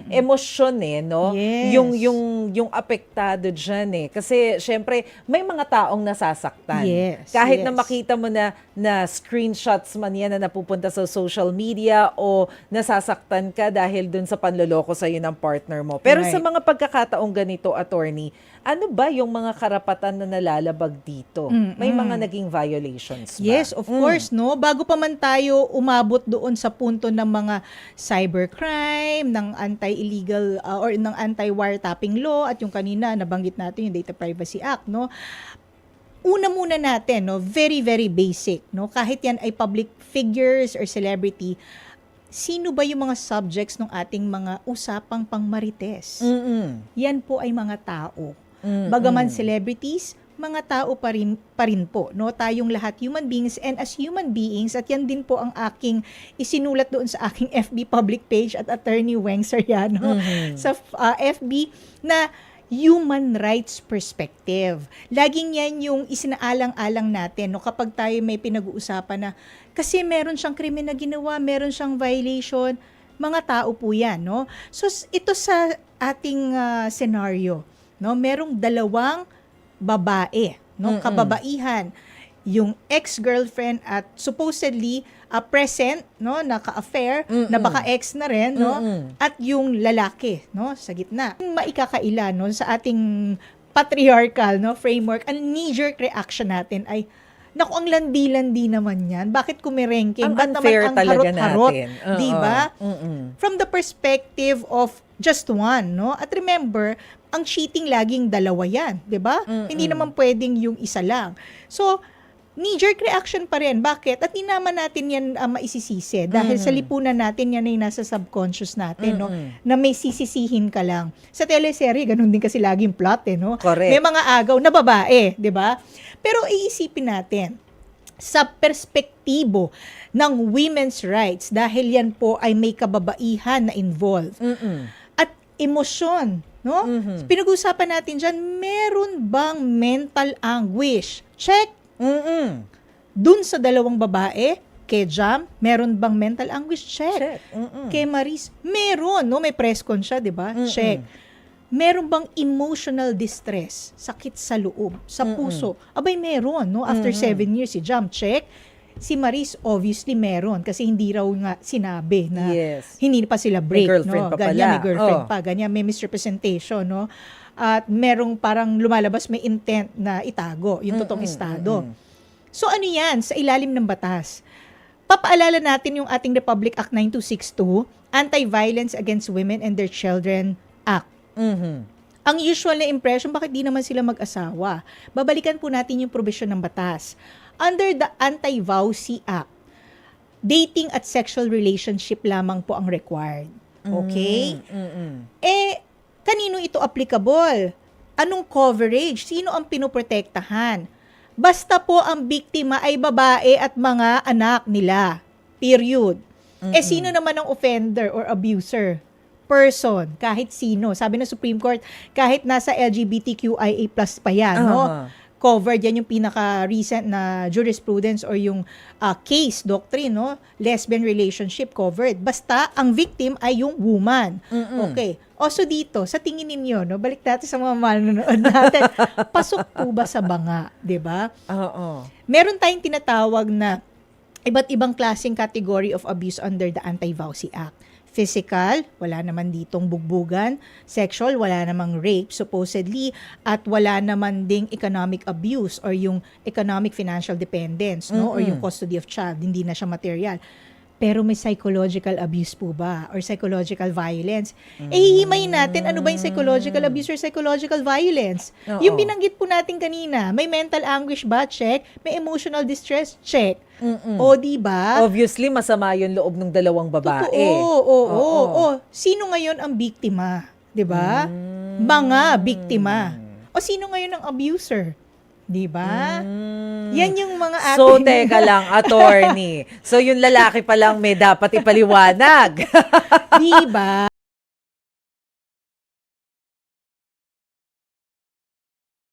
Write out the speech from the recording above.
emosyon no? Yes. Yung apektado diyan Kasi syempre may mga taong nasasaktan. Yes, Kahit na yes. makita mo na screenshots man yan na napupunta sa social media o nasasaktan ka dahil dun sa panloloko sa ng partner mo. Pero sa Right. mga pagkakataong ganito, attorney, ano ba yung mga karapatan na nalalabag dito? May mga naging violations ba? Yes, of course, no? Bago pa man tayo umabot doon sa punto ng mga cybercrime, ng anti-illegal or ng anti-wiretapping law at yung kanina nabanggit natin yung Data Privacy Act, no? Una muna natin, no, very very basic, no? Kahit yan ay public figures or celebrity, sino ba yung mga subjects ng ating mga usapang pangmarites? Yan po ay mga tao. Bagaman celebrities, mga tao pa rin po, no? Tayong lahat human beings, and as human beings, at yan din po ang aking isinulat doon sa aking FB public page at Attorney Weng Sariano sa FB na human rights perspective. Laging yan yung isinaalang-alang natin, no, kapag tayo may pinag-uusapan na kasi meron siyang krimen na ginawa, meron siyang violation, mga tao po yan, no? So ito sa ating scenario, no, merong dalawang babae, no, kababaihan, yung ex-girlfriend at supposedly present, no, naka-affair, na baka ex na rin, no, at yung lalaki, no, sa gitna. Maikakaila, no, sa ating patriarchal, no, framework, ang knee-jerk reaction natin ay, naku, ang landi-landi naman yan. Bakit kumirengking? Ang Ba't unfair naman ang talaga harot-harot? natin. Di ba? From the perspective of just one, no? At remember, ang cheating laging dalawa yan, di ba? Hindi naman pwedeng yung isa lang. So, knee-jerk reaction pa rin. Bakit? At di naman natin yan maisisisi. Dahil sa lipunan natin, yan ay nasa subconscious natin, no? Na may sisisihin ka lang. Sa teleserye, ganun din kasi laging plot, no? Correct. May mga agaw na babae, di ba? Pero iisipin natin, sa perspektibo ng women's rights, dahil yan po ay may kababaihan na involved, at emosyon, no? Pinag-usapan natin dyan, meron bang mental anguish? Check. Dun sa dalawang babae, kay Jam, meron bang mental anguish? Check. Kay Maris, meron, no? May press con siya, di ba? Check. Meron bang emotional distress, sakit sa loob, sa puso? Abay, meron, no? After 7 years, si Jam, check. Si Maris, obviously, meron. Kasi hindi raw nga sinabi na hindi pa sila break, may girlfriend no? pa Ganyan, pala. may girlfriend pa. Ganyan, may misrepresentation, no? At merong parang lumalabas, may intent na itago, yung totoong estado. So, ano yan? Sa ilalim ng batas. Papaalala natin yung ating Republic Act 9262, Anti-Violence Against Women and Their Children Act. Ang usual na impression, bakit di naman sila mag-asawa? Babalikan po natin yung provision ng batas. Under the Anti-VAUSI Act, dating at sexual relationship lamang po ang required. Okay? Kanino ito applicable? Anong coverage? Sino ang pinoprotektahan? Basta po ang biktima ay babae at mga anak nila. Period. Sino naman ang offender or abuser? Person, kahit sino. Sabi ng Supreme Court, kahit nasa LGBTQIA+ pa yan, no? Covered yan yung pinaka-recent na jurisprudence or yung case doctrine, no? Lesbian relationship covered. Basta ang victim ay yung woman. Okay. Also dito, sa tingin ninyo, no? Balik natin sa mga manonood natin. Pasok po ba sa banga? 'Di ba? Meron tayong tinatawag na iba't ibang klaseng category of abuse under the Anti-VAUSI Act. Physical, wala naman ditong bugbugan. Sexual, wala namang rape, supposedly. At wala naman ding economic abuse or yung economic financial dependence, no? Or yung custody of child, hindi na siya material. Pero may psychological abuse po ba? Or psychological violence? Hihimayin natin, ano ba yung psychological abuse or psychological violence? Yung binanggit po natin kanina, may mental anguish ba? Check. May emotional distress? Check. O, diba? Obviously, masama yung loob ng dalawang babae. Oo. Sino ngayon ang biktima? Diba? Mga biktima. O sino ngayon ang abuser? Diba? Yan yung mga ating... So, teka lang, attorney. So, yung lalaki pa lang may dapat ipaliwanag. Diba?